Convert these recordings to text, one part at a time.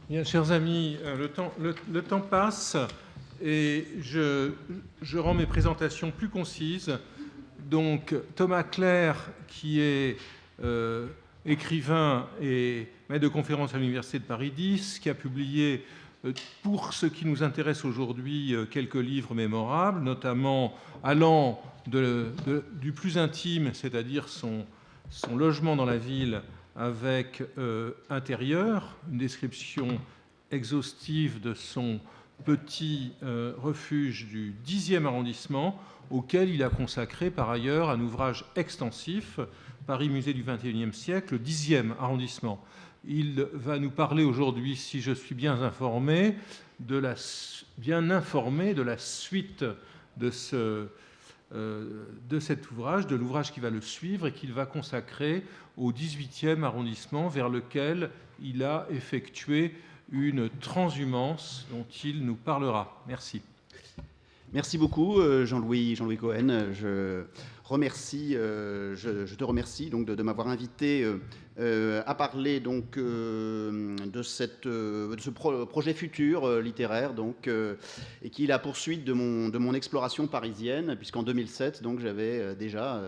Bien, chers amis, le temps passe et je rends mes présentations plus concises. Donc, Thomas Clerc, qui est écrivain et maître de conférence à l'Université de Paris X, qui a publié, pour ce qui nous intéresse aujourd'hui, quelques livres mémorables, notamment allant du plus intime, c'est-à-dire son logement dans la ville, avec intérieur, une description exhaustive de son petit refuge du 10e arrondissement, auquel il a consacré par ailleurs un ouvrage extensif, Paris Musée du XXIe siècle, le 10e arrondissement. Il va nous parler aujourd'hui, si je suis bien informé, de la suite de cet ouvrage, de l'ouvrage qui va le suivre et qu'il va consacrer au 18e arrondissement, vers lequel il a effectué une transhumance dont il nous parlera. Merci. Merci beaucoup, Jean-Louis Cohen. Je te remercie donc de m'avoir invité à parler donc de ce projet futur littéraire donc et qui est la poursuite de mon exploration parisienne, puisqu'en 2007 donc j'avais déjà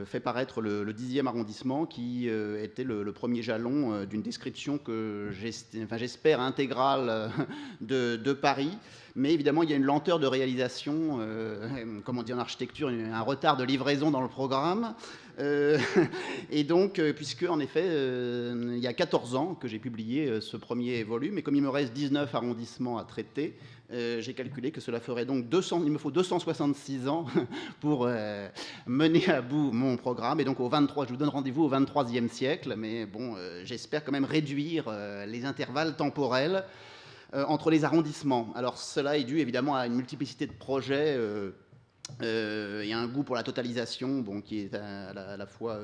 fait paraître le 10e arrondissement, qui était le premier jalon d'une description que j'espère intégrale de Paris. Mais évidemment, il y a une lenteur de réalisation, comme on dit en architecture, un retard de livraison dans le programme. Et donc, puisque en effet, il y a 14 ans que j'ai publié ce premier volume, et comme il me reste 19 arrondissements à traiter, j'ai calculé que cela ferait donc il me faut 266 ans pour mener à bout mon programme. Et donc, je vous donne rendez-vous au 23e siècle, mais bon, j'espère quand même réduire les intervalles temporels entre les arrondissements. Alors cela est dû évidemment à une multiplicité de projets. Il y a un goût pour la totalisation, bon, qui est à la fois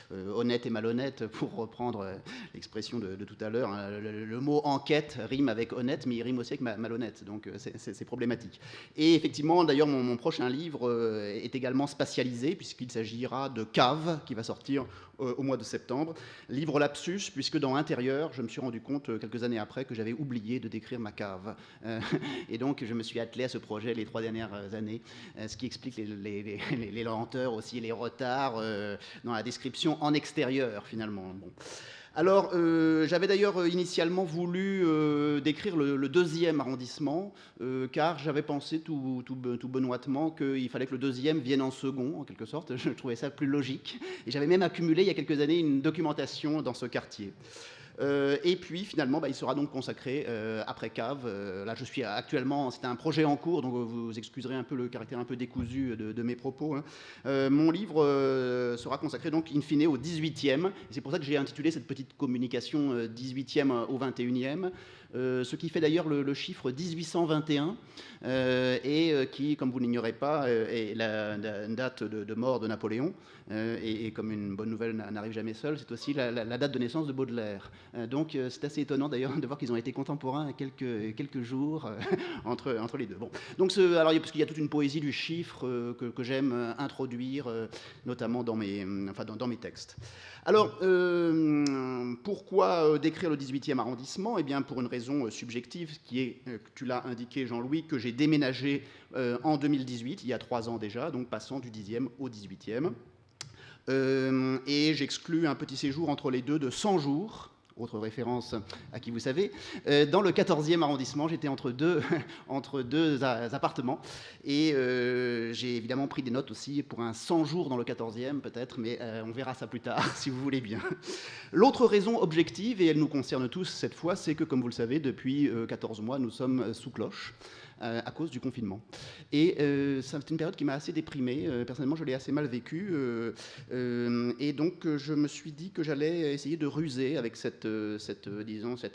honnête et malhonnête, pour reprendre l'expression de tout à l'heure. Hein. Le mot enquête rime avec honnête, mais il rime aussi avec malhonnête, donc c'est problématique. Et effectivement, d'ailleurs, mon prochain livre est également spatialisé, puisqu'il s'agira de Cave, qui va sortir au mois de septembre. Livre lapsus, puisque dans Intérieur, je me suis rendu compte quelques années après que j'avais oublié de décrire ma cave. Et donc, je me suis attelé à ce projet les 3 dernières années, ce qui explique les lenteurs aussi, les retards dans la description en extérieur, finalement. Bon. Alors, j'avais d'ailleurs initialement voulu décrire le 2e arrondissement, car j'avais pensé tout benoîtement qu'il fallait que le 2e vienne en second, en quelque sorte. Je trouvais ça plus logique. Et j'avais même accumulé, il y a quelques années, une documentation dans ce quartier. Et puis finalement, il sera donc consacré après Cave. Là, je suis actuellement, c'est un projet en cours, donc vous excuserez un peu le caractère un peu décousu de mes propos. Hein. Mon livre sera consacré donc in fine au 18e. C'est pour ça que j'ai intitulé cette petite communication 18e au 21e. Ce qui fait d'ailleurs le chiffre 1821 et qui, comme vous l'ignorez pas, est la date de mort de Napoléon. Et comme une bonne nouvelle n'arrive jamais seule, c'est aussi la date de naissance de Baudelaire. Donc c'est assez étonnant d'ailleurs de voir qu'ils ont été contemporains à quelques jours entre les deux. Bon. Donc, alors, parce qu'il y a toute une poésie du chiffre que j'aime introduire, notamment dans mes textes. Alors, pourquoi décrire le 18e arrondissement ? Eh bien, pour une raison subjective, qui est, tu l'as indiqué Jean-Louis, que j'ai déménagé en 2018, il y a 3 ans déjà, donc passant du 10e au 18e. Et j'exclus un petit séjour entre les deux de 100 jours, autre référence à qui vous savez. Dans le 14e arrondissement, j'étais entre deux appartements, et j'ai évidemment pris des notes aussi pour un 100 jours dans le 14e peut-être, mais on verra ça plus tard si vous voulez bien. L'autre raison objective, et elle nous concerne tous cette fois, c'est que, comme vous le savez, depuis 14 mois, nous sommes sous cloche à cause du confinement. Et c'est une période qui m'a assez déprimé. Personnellement, je l'ai assez mal vécue. Et donc, je me suis dit que j'allais essayer de ruser avec cette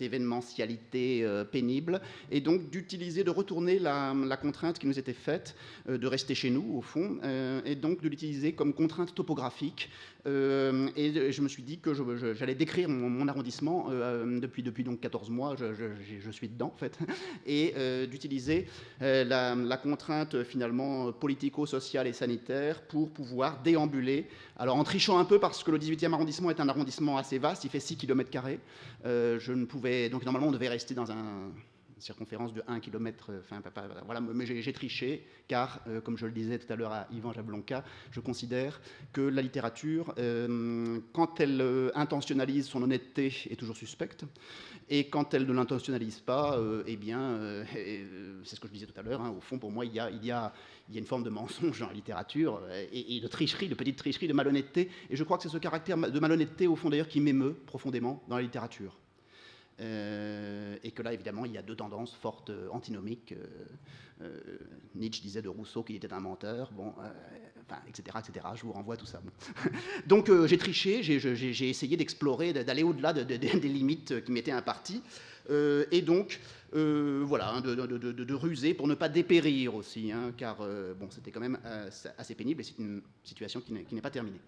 événementialité pénible, et donc de retourner la contrainte qui nous était faite de rester chez nous, au fond, et donc de l'utiliser comme contrainte topographique. Et je me suis dit que j'allais décrire mon arrondissement depuis donc 14 mois, je suis dedans en fait, et d'utiliser la contrainte finalement politico-sociale et sanitaire pour pouvoir déambuler. Alors en trichant un peu parce que le 18e arrondissement est un arrondissement assez vaste, il fait 6 km². Je ne pouvais, donc normalement on devait rester dans une circonférence de 1 km, voilà, mais j'ai triché, car, comme je le disais tout à l'heure à Yvan Jablonka, je considère que la littérature, quand elle intentionnalise son honnêteté, est toujours suspecte, et quand elle ne l'intentionnalise pas, eh bien, c'est ce que je disais tout à l'heure, hein, au fond, pour moi, il y a une forme de mensonge dans la littérature, et de tricherie, de petite tricherie, de malhonnêteté, et je crois que c'est ce caractère de malhonnêteté, au fond d'ailleurs, qui m'émeut profondément dans la littérature. Et que là, évidemment, il y a deux tendances fortes, antinomiques. Nietzsche disait de Rousseau qu'il était un menteur, bon, etc., etc. Je vous renvoie à tout ça. Bon. Donc, j'ai triché, j'ai essayé d'explorer, d'aller au-delà des limites qui m'étaient imparties, et donc, voilà, hein, de ruser pour ne pas dépérir aussi, hein, car bon, c'était quand même assez pénible et c'est une situation qui n'est pas terminée.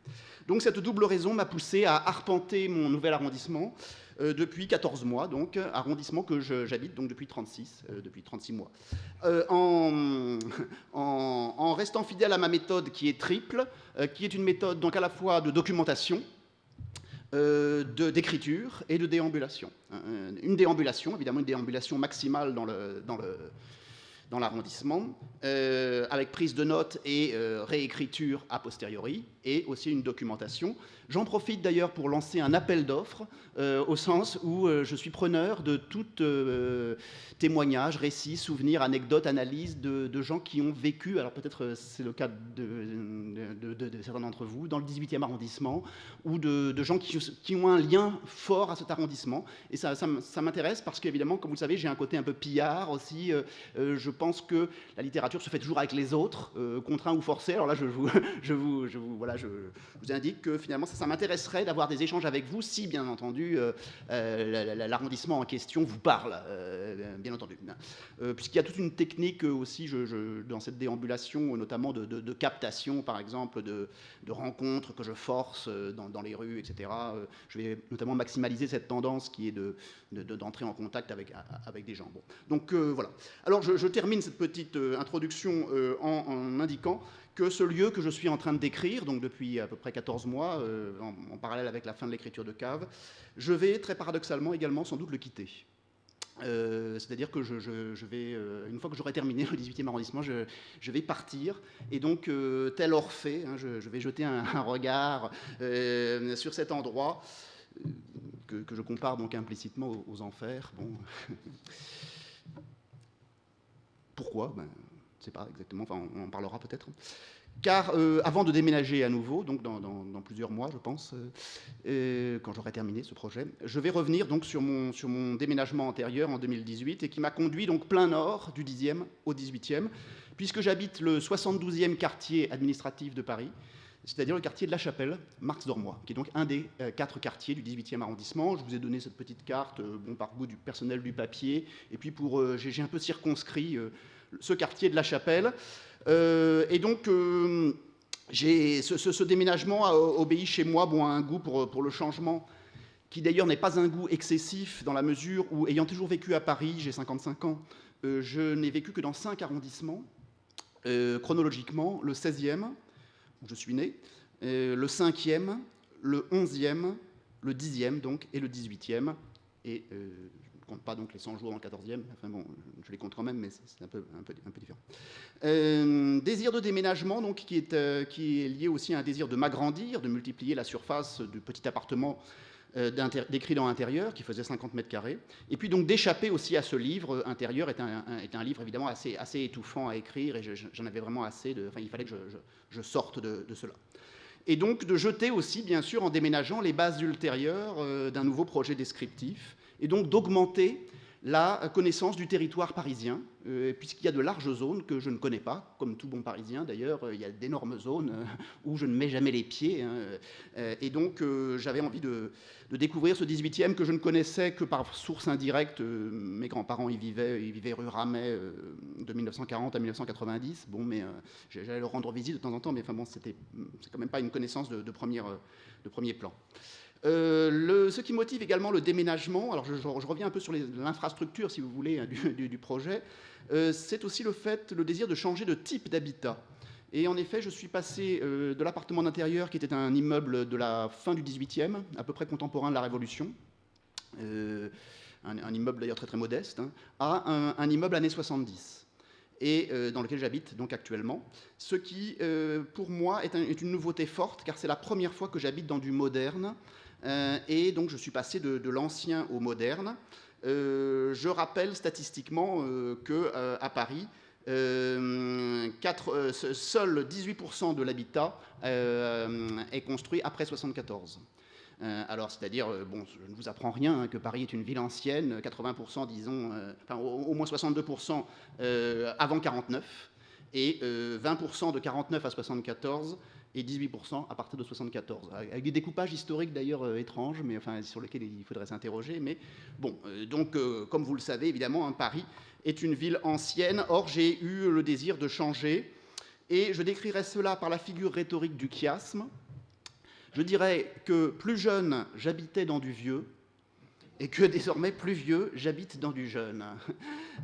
Donc, cette double raison m'a poussé à arpenter mon nouvel arrondissement depuis 14 mois, donc, arrondissement que j'habite donc depuis 36 mois. En restant fidèle à ma méthode qui est triple, qui est une méthode donc à la fois de documentation, d'écriture et de déambulation. Une déambulation, évidemment une déambulation maximale dans l'arrondissement, avec prise de notes et réécriture a posteriori, et aussi une documentation. J'en profite d'ailleurs pour lancer un appel d'offres, au sens où je suis preneur de tout témoignage, récits, souvenirs, anecdotes, analyses de gens qui ont vécu, alors peut-être c'est le cas de certains d'entre vous, dans le 18e arrondissement, ou de gens qui ont un lien fort à cet arrondissement. Et ça m'intéresse parce qu'évidemment, comme vous le savez, j'ai un côté un peu pillard aussi. Je pense que la littérature se fait toujours avec les autres, contraint ou forcé. Alors là, je vous indique que finalement, ça m'intéresserait d'avoir des échanges avec vous, si bien entendu l'arrondissement en question vous parle, bien entendu. Puisqu'il y a toute une technique aussi dans cette déambulation, notamment de captation, par exemple, de rencontres que je force dans les rues, etc. Je vais notamment maximaliser cette tendance qui est d'entrer en contact avec des gens. Bon. Donc voilà. Alors je termine cette petite introduction en indiquant que ce lieu que je suis en train de décrire, donc depuis à peu près 14 mois, en parallèle avec la fin de l'écriture de Cave, je vais très paradoxalement également sans doute le quitter. C'est-à-dire que je vais, une fois que j'aurai terminé le 18e arrondissement, je vais partir, et donc tel Orphée, hein, je vais jeter un regard sur cet endroit que je compare donc implicitement aux enfers. Bon. Pourquoi ? Ben, je ne sais pas exactement, enfin, on en parlera peut-être. Car avant de déménager à nouveau, donc dans plusieurs mois, je pense, quand j'aurai terminé ce projet, je vais revenir donc sur mon déménagement antérieur en 2018 et qui m'a conduit donc plein nord du 10e au 18e, puisque j'habite le 72e quartier administratif de Paris, c'est-à-dire le quartier de la Chapelle, Marx-Dormois, qui est donc un des 4 quartiers du 18e arrondissement. Je vous ai donné cette petite carte, bon, par goût du personnel du papier, et puis j'ai un peu circonscrit ce quartier de la Chapelle. Et donc, ce déménagement a obéi chez moi à un goût pour le changement, qui d'ailleurs n'est pas un goût excessif, dans la mesure où, ayant toujours vécu à Paris, j'ai 55 ans, je n'ai vécu que dans 5 arrondissements, chronologiquement, le 16e, où je suis né, le 5e, le 11e, le 10e, donc, et le 18e, et je ne compte pas donc les 100 jours dans le 14e, enfin bon, je les compte quand même, mais c'est un peu différent. Désir de déménagement, donc, qui est lié aussi à un désir de m'agrandir, de multiplier la surface du petit appartement décrit dans l'intérieur, qui faisait 50 mètres carrés, et puis donc d'échapper aussi à ce livre. Intérieur est un livre évidemment assez étouffant à écrire, et j'en avais vraiment assez, il fallait que je sorte de cela. Et donc de jeter aussi, bien sûr, en déménageant, les bases ultérieures d'un nouveau projet descriptif, et donc d'augmenter la connaissance du territoire parisien, puisqu'il y a de larges zones que je ne connais pas, comme tout bon Parisien d'ailleurs, il y a d'énormes zones où je ne mets jamais les pieds, hein, et donc j'avais envie de découvrir ce 18e que je ne connaissais que par source indirecte. Mes grands-parents y vivaient rue Ramet de 1940 à 1990, bon, mais j'allais leur rendre visite de temps en temps, mais enfin bon, c'est quand même pas une connaissance de premier plan. Ce qui motive également le déménagement, alors je reviens un peu sur l'infrastructure, si vous voulez, hein, du projet, c'est aussi le désir de changer de type d'habitat. Et en effet, je suis passé de l'appartement d'intérieur, qui était un immeuble de la fin du XVIIIe, à peu près contemporain de la Révolution, un immeuble d'ailleurs très très modeste, hein, à un immeuble années 70, et dans lequel j'habite donc actuellement. Ce qui, pour moi, est une nouveauté forte, car c'est la première fois que j'habite dans du moderne, et donc je suis passé de l'ancien au moderne. Je rappelle statistiquement qu'à Paris, seuls 18% de l'habitat est construit après 1974. Alors, c'est-à-dire, bon, je ne vous apprends rien, hein, que Paris est une ville ancienne, 80%, disons, enfin, au moins 62% avant 49, et 20% de 49 à 74, et 18% à partir de 74, avec des découpages historiques d'ailleurs étranges, mais enfin sur lesquels il faudrait s'interroger. Mais bon, donc comme vous le savez, évidemment, hein, Paris est une ville ancienne. Or, j'ai eu le désir de changer, et je décrirais cela par la figure rhétorique du chiasme. Je dirais que plus jeune, j'habitais dans du vieux, et que désormais, plus vieux, j'habite dans du jeune.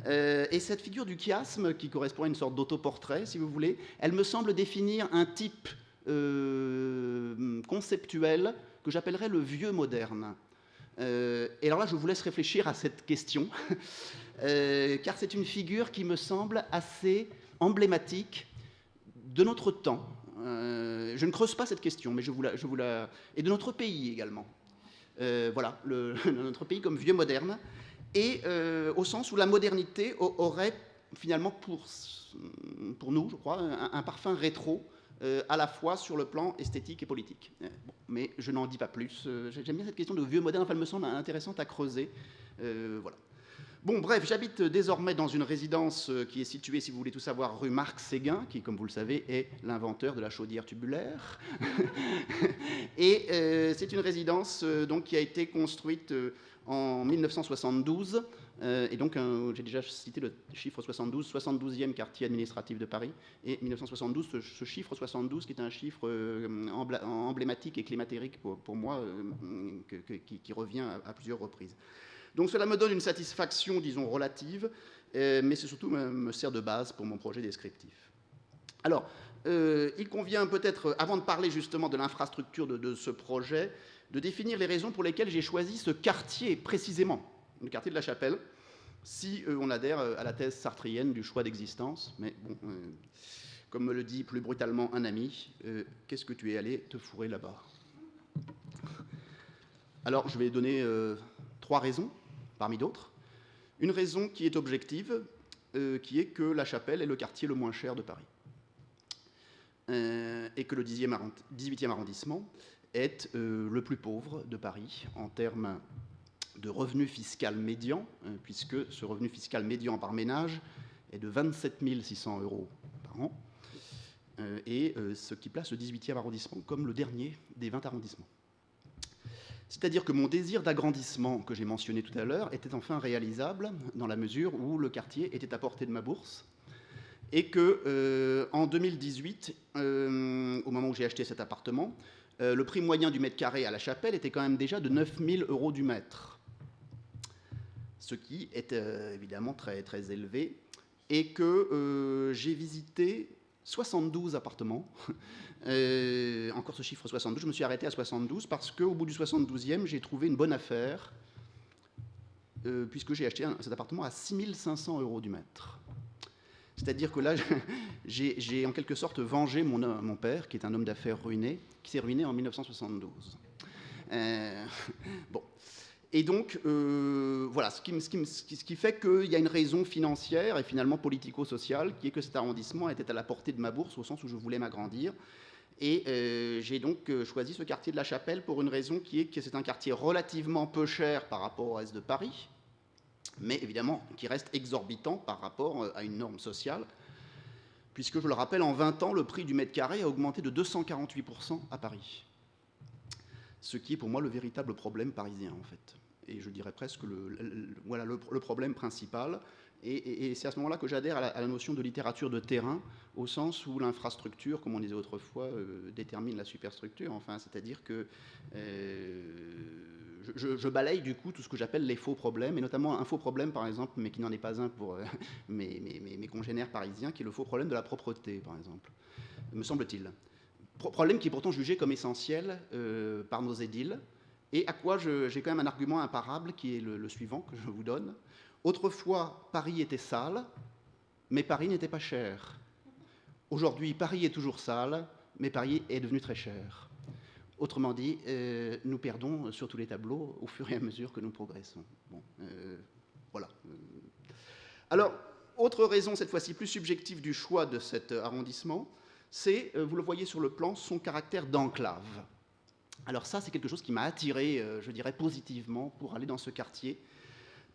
Et cette figure du chiasme, qui correspond à une sorte d'autoportrait, si vous voulez, elle me semble définir un type conceptuel que j'appellerais le vieux moderne. Et alors là, je vous laisse réfléchir à cette question, car c'est une figure qui me semble assez emblématique de notre temps. Je ne creuse pas cette question, mais je vous la... Et de notre pays également. Voilà, notre pays comme vieux moderne, et au sens où la modernité aurait finalement pour nous, je crois, un parfum rétro, à la fois sur le plan esthétique et politique. Bon, mais je n'en dis pas plus. J'aime bien cette question de vieux moderne, enfin, elle me semble intéressante à creuser. Voilà. Bon, bref, j'habite désormais dans une résidence qui est située, si vous voulez tout savoir, rue Marc Séguin, qui, comme vous le savez, est l'inventeur de la chaudière tubulaire. Et c'est une résidence donc, qui a été construite en 1972. Et donc, j'ai déjà cité le chiffre 72, 72e quartier administratif de Paris. Et 1972, ce chiffre 72, qui est un chiffre emblématique et climatérique pour moi, qui revient à plusieurs reprises. Donc cela me donne une satisfaction, disons, relative, mais c'est surtout me sert de base pour mon projet descriptif. Alors, il convient peut-être, avant de parler justement de l'infrastructure de ce projet, de définir les raisons pour lesquelles j'ai choisi ce quartier précisément, le quartier de la Chapelle, si on adhère à la thèse sartrienne du choix d'existence. Mais bon, comme me le dit plus brutalement un ami, qu'est-ce que tu es allé te fourrer là-bas? Alors, je vais donner 3 raisons, parmi d'autres. Une raison qui est objective, qui est que La Chapelle est le quartier le moins cher de Paris. Et que le 18e arrondissement est le plus pauvre de Paris en termes de revenu fiscal médian, puisque ce revenu fiscal médian par ménage est de 27 600 € par an, et ce qui place le 18e arrondissement comme le dernier des 20 arrondissements. C'est-à-dire que mon désir d'agrandissement que j'ai mentionné tout à l'heure était enfin réalisable dans la mesure où le quartier était à portée de ma bourse, et que en 2018, au moment où j'ai acheté cet appartement, le prix moyen du mètre carré à La Chapelle était quand même déjà de 9 000 € du mètre, ce qui est évidemment très, très élevé, et que j'ai visité 72 appartements. Encore ce chiffre 72, je me suis arrêté à 72 parce qu'au bout du 72e, j'ai trouvé une bonne affaire, puisque j'ai acheté cet appartement à 6 500 € du mètre. C'est-à-dire que là, j'ai en quelque sorte vengé mon père, qui est un homme d'affaires ruiné, qui s'est ruiné en 1972. Bon. Et donc, voilà, ce qui fait qu'il y a une raison financière et finalement politico-sociale, qui est que cet arrondissement était à la portée de ma bourse, au sens où je voulais m'agrandir. Et j'ai donc choisi ce quartier de La Chapelle pour une raison qui est que c'est un quartier relativement peu cher par rapport au reste de Paris, mais évidemment qui reste exorbitant par rapport à une norme sociale, puisque, je le rappelle, en 20 ans, le prix du mètre carré a augmenté de 248% à Paris. Ce qui est pour moi le véritable problème parisien, en fait. Et je dirais presque voilà, le problème principal, Et c'est à ce moment-là que j'adhère à la notion de littérature de terrain, au sens où l'infrastructure, comme on disait autrefois, détermine la superstructure. Enfin, c'est-à-dire que je balaye du coup tout ce que j'appelle les faux problèmes, et notamment un faux problème, par exemple, mais qui n'en est pas un pour mes congénères parisiens, qui est le faux problème de la propreté, par exemple, me semble-t-il. Problème qui est pourtant jugé comme essentiel par nos édiles, et à quoi j'ai quand même un argument imparable, qui est le suivant, que je vous donne. Autrefois, Paris était sale, mais Paris n'était pas cher. Aujourd'hui, Paris est toujours sale, mais Paris est devenu très cher. Autrement dit, nous perdons sur tous les tableaux au fur et à mesure que nous progressons. Bon, voilà. Alors, autre raison, cette fois-ci plus subjective du choix de cet arrondissement, c'est, vous le voyez sur le plan, son caractère d'enclave. Alors ça, c'est quelque chose qui m'a attiré, je dirais, positivement pour aller dans ce quartier.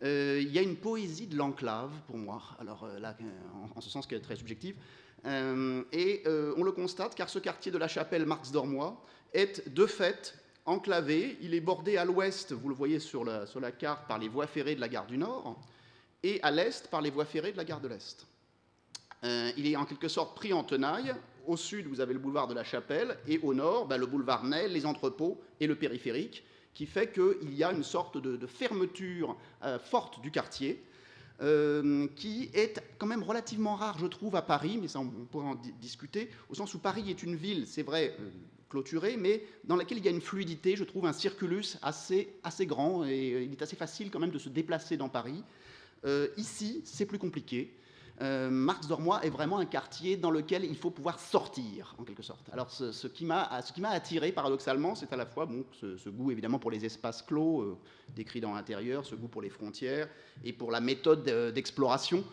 Il y a une poésie de l'enclave, pour moi, alors là, en ce sens qui est très subjective, et on le constate car ce quartier de la Chapelle-Marx-Dormois est de fait enclavé. Il est bordé à l'ouest, vous le voyez sur la carte, par les voies ferrées de la gare du Nord, et à l'est par les voies ferrées de la gare de l'Est. Il est en quelque sorte pris en tenaille. Au sud, vous avez le boulevard de la Chapelle, et au nord, le boulevard Nesle, les entrepôts et le périphérique, qui fait qu'il y a une sorte de fermeture forte du quartier, qui est quand même relativement rare, je trouve, à Paris, mais ça on pourra en discuter, au sens où Paris est une ville, c'est vrai, clôturée, mais dans laquelle il y a une fluidité, je trouve un circulus assez grand, et il est assez facile quand même de se déplacer dans Paris. Ici, c'est plus compliqué. Marx-Dormois est vraiment un quartier dans lequel il faut pouvoir sortir, en quelque sorte. Alors, ce qui m'a attiré, paradoxalement, c'est à la fois ce goût, évidemment, pour les espaces clos, décrits dans l'intérieur, ce goût pour les frontières, et pour la méthode d'exploration,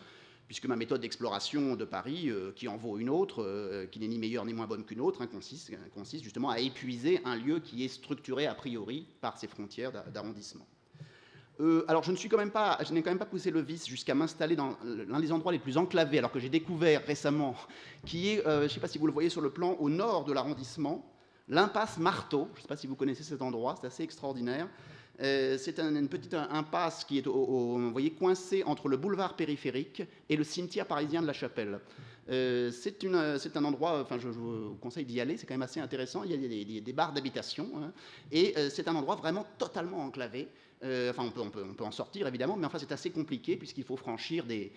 puisque ma méthode d'exploration de Paris, qui en vaut une autre, qui n'est ni meilleure ni moins bonne qu'une autre, consiste justement à épuiser un lieu qui est structuré a priori par ses frontières d'arrondissement. Alors, je n'ai quand même pas poussé le vice jusqu'à m'installer dans l'un des endroits les plus enclavés, alors que j'ai découvert récemment, qui est, je ne sais pas si vous le voyez sur le plan, au nord de l'arrondissement, l'impasse Marteau. Je ne sais pas si vous connaissez cet endroit, c'est assez extraordinaire. C'est une petite impasse qui est, vous voyez, coincée entre le boulevard périphérique et le cimetière parisien de la Chapelle. C'est un endroit, enfin, je vous conseille d'y aller, c'est quand même assez intéressant. Il y a des barres d'habitation, hein, et c'est un endroit vraiment totalement enclavé. Enfin, on peut en sortir, évidemment, mais enfin, c'est assez compliqué, puisqu'il faut franchir des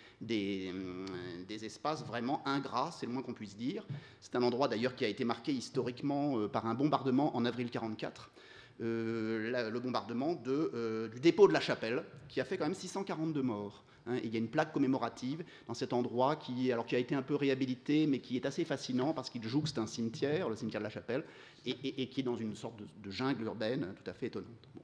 espaces vraiment ingrats, c'est le moins qu'on puisse dire. C'est un endroit, d'ailleurs, qui a été marqué historiquement par un bombardement en avril 1944. Le bombardement du dépôt de la Chapelle, qui a fait quand même 642 morts. Hein, et il y a une plaque commémorative dans cet endroit qui a été un peu réhabilité, mais qui est assez fascinant parce qu'il jouxte un cimetière, le cimetière de la Chapelle, et qui est dans une sorte de jungle urbaine tout à fait étonnante. Bon.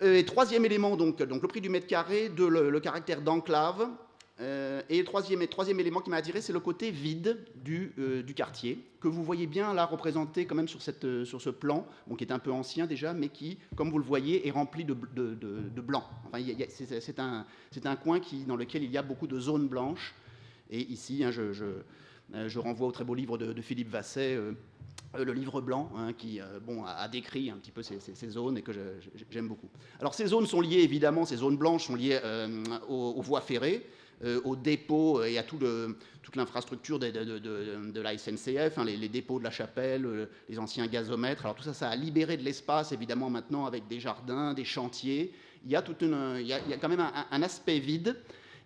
Et troisième élément, donc le prix du mètre carré, le caractère d'enclave. Et le troisième élément qui m'a attiré, c'est le côté vide du quartier, que vous voyez bien là représenté quand même sur ce plan, qui est un peu ancien déjà, mais qui, comme vous le voyez, est rempli de blanc. Enfin, c'est un coin dans lequel il y a beaucoup de zones blanches. Et ici, hein, je renvoie au très beau livre de Philippe Vasset, le livre blanc, hein, qui a décrit un petit peu ces zones et que j'aime beaucoup. Alors ces zones sont liées, évidemment, ces zones blanches sont liées aux voies ferrées, aux dépôts et à toute l'infrastructure de la SNCF, hein, les dépôts de la Chapelle, les anciens gazomètres. Alors tout ça, ça a libéré de l'espace, évidemment, maintenant, avec des jardins, des chantiers. Il y a quand même un aspect vide,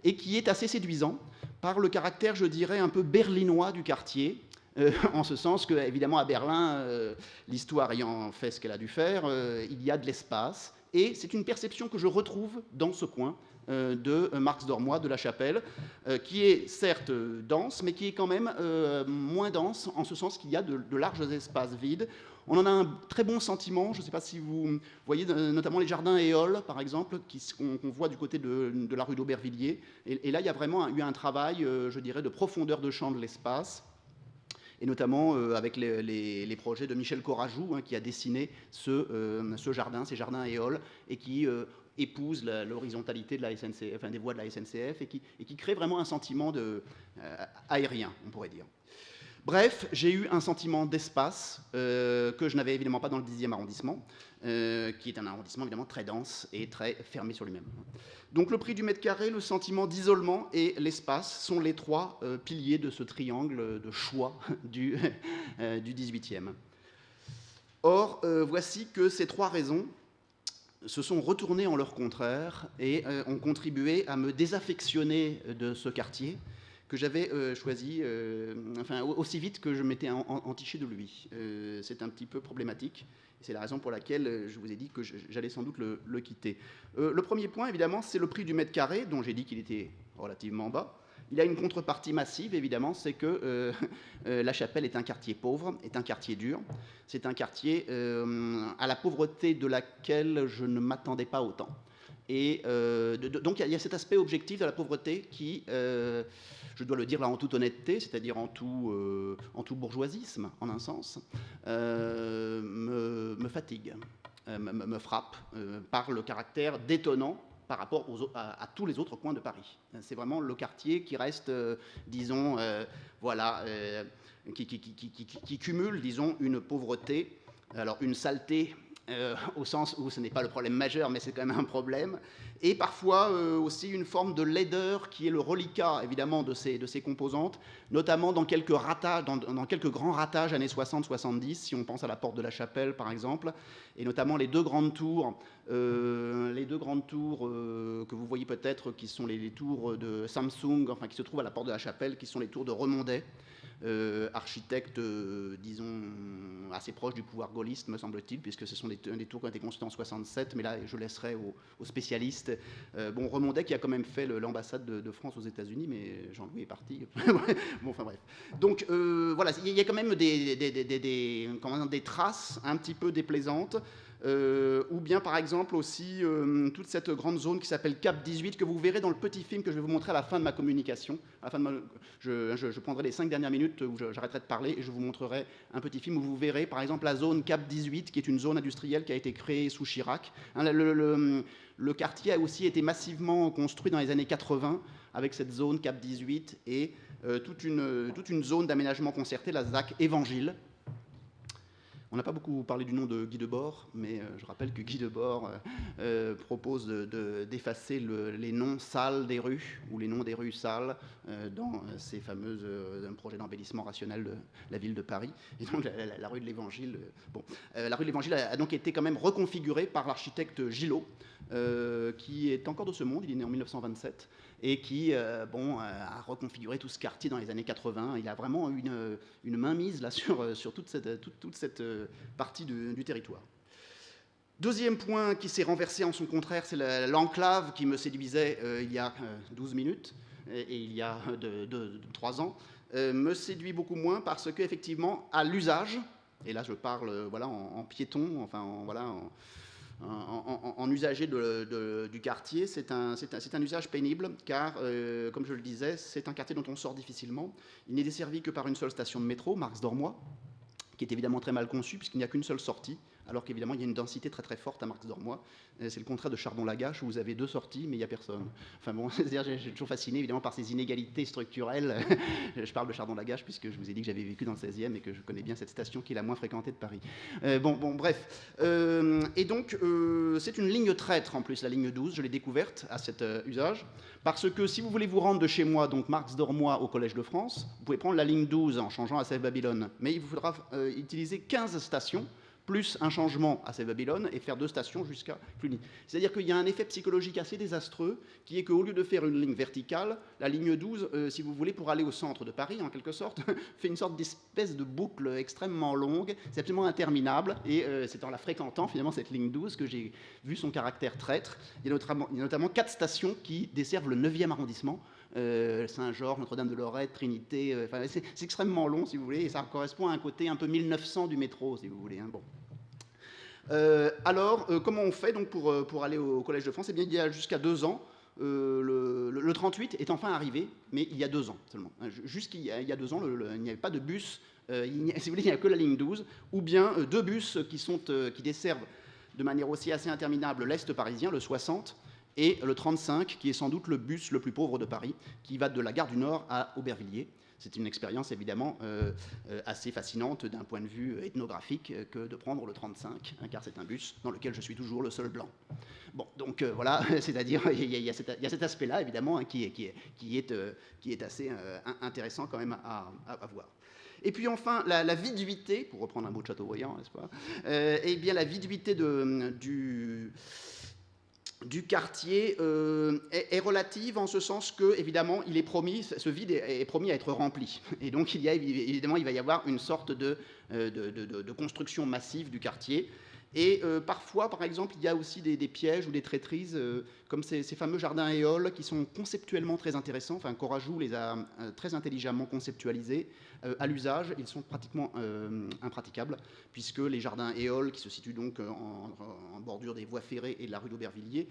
et qui est assez séduisant par le caractère, je dirais, un peu berlinois du quartier. En ce sens que, évidemment, à Berlin, l'histoire ayant fait ce qu'elle a dû faire, il y a de l'espace. Et c'est une perception que je retrouve dans ce coin de Marx-Dormois, de la Chapelle, qui est certes dense, mais qui est quand même moins dense, en ce sens qu'il y a de larges espaces vides. On en a un très bon sentiment, je ne sais pas si vous voyez notamment les jardins Éole, par exemple, qu'on voit du côté de la rue d'Aubervilliers. Et là, il y a vraiment eu un travail, je dirais, de profondeur de champ de l'espace, et notamment avec les projets de Michel Corajou, hein, qui a dessiné ces jardins Éole, et qui épouse l'horizontalité de la SNCF, enfin, des voies de la SNCF, et qui crée vraiment un sentiment aérien, on pourrait dire. Bref, j'ai eu un sentiment d'espace que je n'avais évidemment pas dans le 10e arrondissement, qui est un arrondissement évidemment très dense et très fermé sur lui-même. Donc le prix du mètre carré, le sentiment d'isolement et l'espace sont les trois piliers de ce triangle de choix du 18e. Or, voici que ces trois raisons se sont retournées en leur contraire et ont contribué à me désaffectionner de ce quartier que j'avais choisi aussi vite que je m'étais entiché de lui. C'est un petit peu problématique. C'est la raison pour laquelle je vous ai dit que j'allais sans doute le quitter. Le premier point, évidemment, c'est le prix du mètre carré, dont j'ai dit qu'il était relativement bas. Il a une contrepartie massive, évidemment, c'est que La Chapelle est un quartier pauvre, est un quartier dur. C'est un quartier à la pauvreté de laquelle je ne m'attendais pas autant. Et donc il y a cet aspect objectif de la pauvreté qui, je dois le dire là en toute honnêteté, c'est-à-dire en tout bourgeoisisme, en un sens, me fatigue, me frappe par le caractère détonnant par rapport à tous les autres coins de Paris. C'est vraiment le quartier qui reste, disons, qui cumule, disons, une pauvreté, alors une saleté, au sens où ce n'est pas le problème majeur, mais c'est quand même un problème, et parfois aussi une forme de laideur qui est le reliquat, évidemment, de ces composantes, notamment dans quelques ratages, dans quelques grands ratages années 60-70, si on pense à la porte de la Chapelle, par exemple, et notamment les deux grandes tours que vous voyez peut-être, qui sont les tours de Samsung, enfin qui se trouvent à la porte de la Chapelle, qui sont les tours de Remondet, architecte, disons, assez proche du pouvoir gaulliste, me semble-t-il, puisque ce sont des tours qui ont été construites en 67, mais là, je laisserai aux spécialistes. Remondet qui a quand même fait l'ambassade de France aux États-Unis, mais Jean-Louis est parti. Bon, enfin bref. Donc, voilà, il y a quand même des traces un petit peu déplaisantes. Ou bien par exemple aussi toute cette grande zone qui s'appelle Cap 18 que vous verrez dans le petit film que je vais vous montrer à la fin de ma communication. Je prendrai les 5 dernières minutes où j'arrêterai de parler et je vous montrerai un petit film où vous verrez par exemple la zone Cap 18 qui est une zone industrielle qui a été créée sous Chirac. Le quartier a aussi été massivement construit dans les années 80 avec cette zone Cap 18 et toute une zone d'aménagement concerté, la ZAC Évangile. On n'a pas beaucoup parlé du nom de Guy Debord, mais je rappelle que Guy Debord propose d'effacer les noms sales des rues, ou les noms des rues sales, dans ces fameuses un projet d'embellissement rationnel de la ville de Paris. Et donc la rue de l'Évangile, la rue de l'Évangile a donc été quand même reconfigurée par l'architecte Gillot, qui est encore de ce monde, il est né en 1927, et qui a reconfiguré tout ce quartier dans les années 80. Il a vraiment une mainmise là, sur toute cette partie du territoire. Deuxième point qui s'est renversé en son contraire, c'est l'enclave qui me séduisait il y a 12 minutes, et il y a 3 ans, me séduit beaucoup moins parce qu'effectivement, à l'usage, et là je parle en piéton, enfin en usager du quartier, c'est un usage pénible, car, comme je le disais, c'est un quartier dont on sort difficilement. Il n'est desservi que par une seule station de métro, Marx-Dormois, qui est évidemment très mal conçue, puisqu'il n'y a qu'une seule sortie, alors qu'évidemment, il y a une densité très très forte à Marx-Dormois. C'est le contraire de Chardon-Lagache, où vous avez 2 sorties, mais il n'y a personne. Enfin bon, c'est-à-dire, j'ai toujours fasciné, évidemment, par ces inégalités structurelles. Je parle de Chardon-Lagache, puisque je vous ai dit que j'avais vécu dans le 16e et que je connais bien cette station qui est la moins fréquentée de Paris. Bref. Et donc, c'est une ligne traître, en plus, la ligne 12, je l'ai découverte à cet usage, parce que si vous voulez vous rendre de chez moi, donc Marx-Dormois au Collège de France, vous pouvez prendre la ligne 12 en changeant à Sèvres-Babylone, mais il vous faudra utiliser 15 stations, plus un changement à Sèvres-Babylone et faire 2 stations jusqu'à Cluny. C'est-à-dire qu'il y a un effet psychologique assez désastreux qui est qu'au lieu de faire une ligne verticale, la ligne 12, si vous voulez, pour aller au centre de Paris, en quelque sorte, fait une sorte d'espèce de boucle extrêmement longue, c'est absolument interminable, et c'est en la fréquentant, finalement, cette ligne 12 que j'ai vu son caractère traître. Il y a notamment 4 stations qui desservent le 9e arrondissement, Saint-Georges, Notre-Dame-de-Lorette, Trinité, c'est extrêmement long, si vous voulez, et ça correspond à un côté un peu 1900 du métro, si vous voulez. Hein, bon. Alors, comment on fait donc pour aller au Collège de France? Eh bien, il y a jusqu'à 2 ans, le 38 est enfin arrivé, mais il y a 2 ans seulement. Jusqu'il y a 2 ans, il n'y avait pas de bus, si vous voulez, il n'y a que la ligne 12, ou bien 2 bus qui desservent de manière aussi assez interminable l'Est parisien, le 60, et le 35, qui est sans doute le bus le plus pauvre de Paris, qui va de la gare du Nord à Aubervilliers. c'est une expérience évidemment assez fascinante d'un point de vue ethnographique que de prendre le 35, hein, car c'est un bus dans lequel je suis toujours le seul blanc. Bon, donc voilà, c'est-à-dire il y a cet aspect-là évidemment, hein, qui est assez intéressant quand même à voir. Et puis enfin, la viduité, pour reprendre un mot de Chateaubriand, n'est-ce pas, eh bien la viduité du quartier est relative en ce sens que, évidemment, il est promis, ce vide est promis à être rempli. Et donc, évidemment, il va y avoir une sorte de construction massive du quartier. Et parfois, par exemple, il y a aussi des pièges ou des traîtrises, comme ces fameux jardins éoles qui sont conceptuellement très intéressants. Enfin, Corajoux les a très intelligemment conceptualisés. À l'usage, ils sont pratiquement impraticables, puisque les jardins éoles, qui se situent donc en bordure des voies ferrées et de la rue d'Aubervilliers,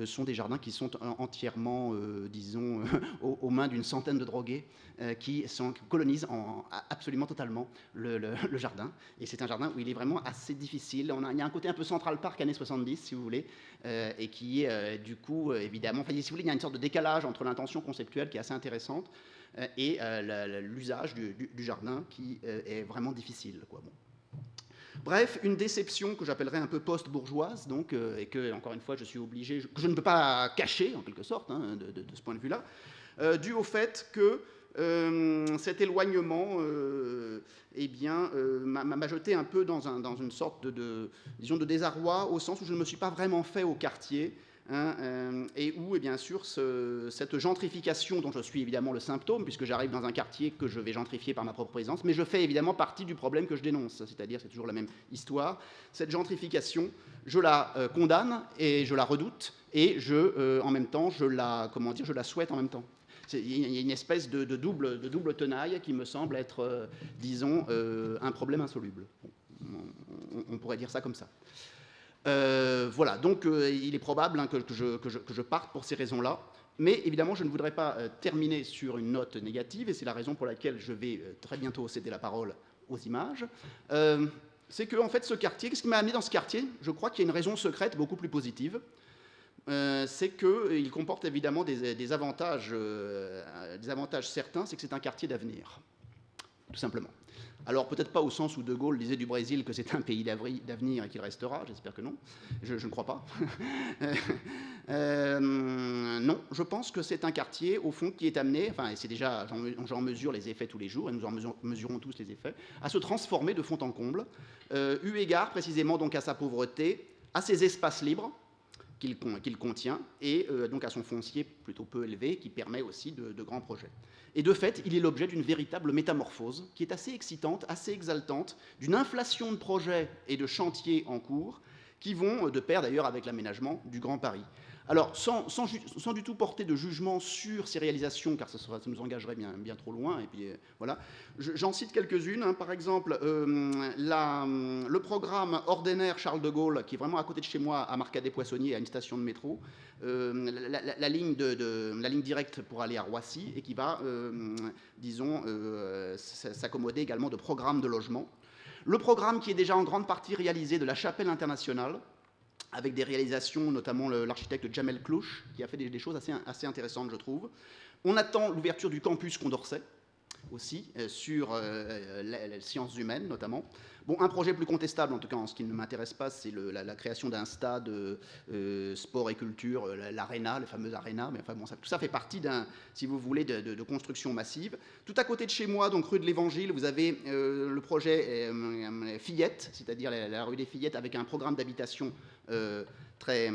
sont des jardins qui sont entièrement, disons, aux mains d'une centaine de drogués qui colonisent absolument totalement le jardin. Et c'est un jardin où il est vraiment assez difficile. Il y a un côté un peu Central Park années 70, si vous voulez, et qui est du coup, évidemment, enfin, si vous voulez, il y a une sorte de décalage entre l'intention conceptuelle qui est assez intéressante et l'usage du jardin qui est vraiment difficile, quoi. Bon. Bref, une déception que j'appellerais un peu post-bourgeoise, donc, et que, encore une fois, je suis obligé, que je ne peux pas cacher, en quelque sorte, hein, de ce point de vue-là, dû au fait que cet éloignement eh bien, m'a jeté un peu dans une sorte disons, de désarroi, au sens où je ne me suis pas vraiment fait au quartier, hein, et où, et bien sûr, cette gentrification dont je suis évidemment le symptôme, puisque j'arrive dans un quartier que je vais gentrifier par ma propre présence, mais je fais évidemment partie du problème que je dénonce, c'est-à-dire, c'est toujours la même histoire, cette gentrification, je la condamne et je la redoute, et en même temps, je la souhaite en même temps. Il y a une espèce de double tenaille qui me semble être, disons, un problème insoluble. On pourrait dire ça comme ça. Voilà, donc il est probable, hein, que je parte pour ces raisons-là. Mais évidemment, je ne voudrais pas terminer sur une note négative, et c'est la raison pour laquelle je vais très bientôt céder la parole aux images. C'est que, en fait, ce quartier, qu'est-ce qui m'a amené dans ce quartier? Je crois qu'il y a une raison secrète beaucoup plus positive. C'est qu'il comporte évidemment des avantages certains, c'est que c'est un quartier d'avenir, tout simplement. Alors peut-être pas au sens où De Gaulle disait du Brésil que c'est un pays d'avenir et qu'il restera, j'espère que non, je ne crois pas. Non, je pense que c'est un quartier, au fond, qui est amené, enfin, et c'est déjà, j'en mesure les effets tous les jours, et nous en mesurons tous les effets, à se transformer de fond en comble, eu égard précisément donc à sa pauvreté, à ses espaces libres, qu'il contient, et donc à son foncier plutôt peu élevé, qui permet aussi de grands projets. Et de fait, il est l'objet d'une véritable métamorphose, qui est assez excitante, assez exaltante, d'une inflation de projets et de chantiers en cours, qui vont de pair d'ailleurs avec l'aménagement du Grand Paris. Alors, sans du tout porter de jugement sur ces réalisations, car ça nous engagerait bien trop loin, et puis voilà, j'en cite quelques-unes, hein. Par exemple, le programme Ordener Charles de Gaulle, qui est vraiment à côté de chez moi, à Marcadet-Poissonnier, à une station de métro, la ligne directe pour aller à Roissy, et qui va, disons, s'accommoder également de programmes de logement. Le programme qui est déjà en grande partie réalisé de la Chapelle internationale, avec des réalisations, notamment l'architecte Jamel Clouche, qui a fait des choses assez intéressantes, je trouve. On attend l'ouverture du campus Condorcet, aussi, sur les sciences humaines, notamment. Bon, un projet plus contestable, en tout cas, en ce qui ne m'intéresse pas, c'est la création d'un stade sport et culture, l'ARENA, le fameux ARENA, mais enfin bon, tout ça fait partie si vous voulez, de construction massive. Tout à côté de chez moi, donc rue de l'Évangile, vous avez le projet Fillette, c'est-à-dire la rue des Fillettes, avec un programme d'habitation très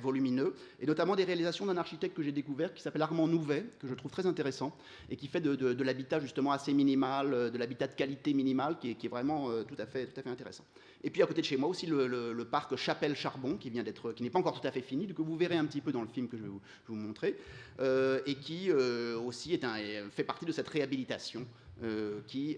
volumineux, et notamment des réalisations d'un architecte que j'ai découvert qui s'appelle Armand Nouvet, que je trouve très intéressant, et qui fait de l'habitat justement assez minimal, de l'habitat de qualité minimale, qui est vraiment tout à fait intéressant. Et puis à côté de chez moi aussi le parc Chapelle-Charbon, qui n'est pas encore tout à fait fini, que vous verrez un petit peu dans le film que je vais vous montrer, et qui aussi fait partie de cette réhabilitation qui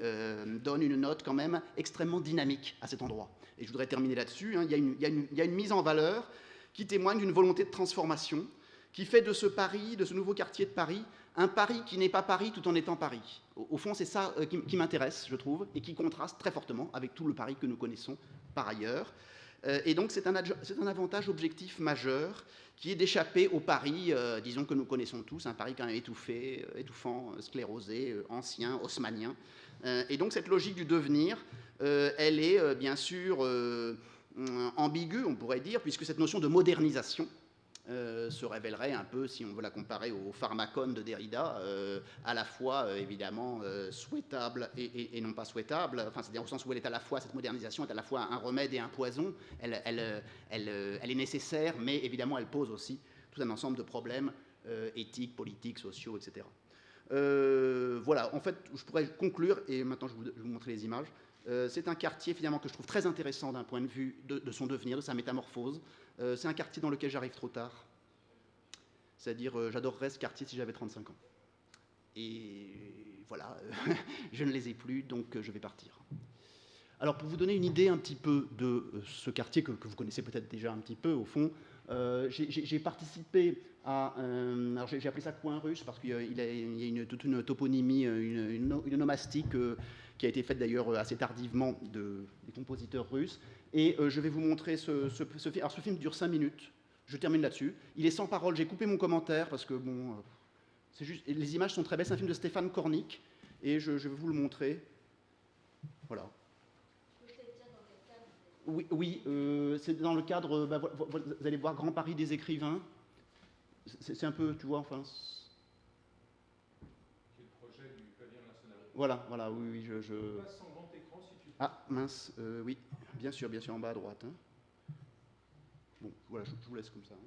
donne une note quand même extrêmement dynamique à cet endroit. Et je voudrais terminer là-dessus, hein. Il y a une mise en valeur qui témoigne d'une volonté de transformation, qui fait de ce Paris, de ce nouveau quartier de Paris, un Paris qui n'est pas Paris tout en étant Paris. Au fond, c'est ça qui m'intéresse, je trouve, et qui contraste très fortement avec tout le Paris que nous connaissons par ailleurs. Et donc, c'est un avantage objectif majeur qui est d'échapper au Paris, disons que nous connaissons tous, un Paris quand même étouffé, étouffant, sclérosé, ancien, haussmannien. Et donc cette logique du devenir, elle est bien sûr ambiguë, on pourrait dire, puisque cette notion de modernisation se révélerait un peu, si on veut la comparer au pharmacone de Derrida, à la fois évidemment souhaitable et non pas souhaitable, enfin c'est-à-dire au sens où elle est à la fois, cette modernisation est à la fois un remède et un poison, elle est nécessaire, mais évidemment elle pose aussi tout un ensemble de problèmes éthiques, politiques, sociaux, etc. Voilà, en fait, je pourrais conclure, et maintenant je vais vous montrer les images. C'est un quartier finalement que je trouve très intéressant d'un point de vue de son devenir, de sa métamorphose. C'est un quartier dans lequel j'arrive trop tard. C'est-à-dire, j'adorerais ce quartier si j'avais 35 ans. Et voilà, je ne les ai plus, donc je vais partir. Alors, pour vous donner une idée un petit peu de ce quartier que vous connaissez peut-être déjà un petit peu, au fond, j'ai participé à alors j'ai appelé ça coin russe parce qu'il y a toute une toponymie, une onomastique qui a été faite d'ailleurs assez tardivement des compositeurs russes. Et je vais vous montrer ce film. Alors ce film dure 5 minutes, je termine là-dessus. Il est sans parole, j'ai coupé mon commentaire parce que bon, c'est juste, les images sont très belles. C'est un film de Stéphane Kornick et je vais vous le montrer. Voilà. Oui, c'est dans le cadre, vous allez voir Grand Paris des écrivains. C'est un peu, tu vois, enfin. C'est le projet du Pavillon national. Voilà, oui, je... Passe en grand écran si tu... Ah, mince, oui, bien sûr, en bas à droite. Hein. Bon, voilà, je vous laisse comme ça. Hein.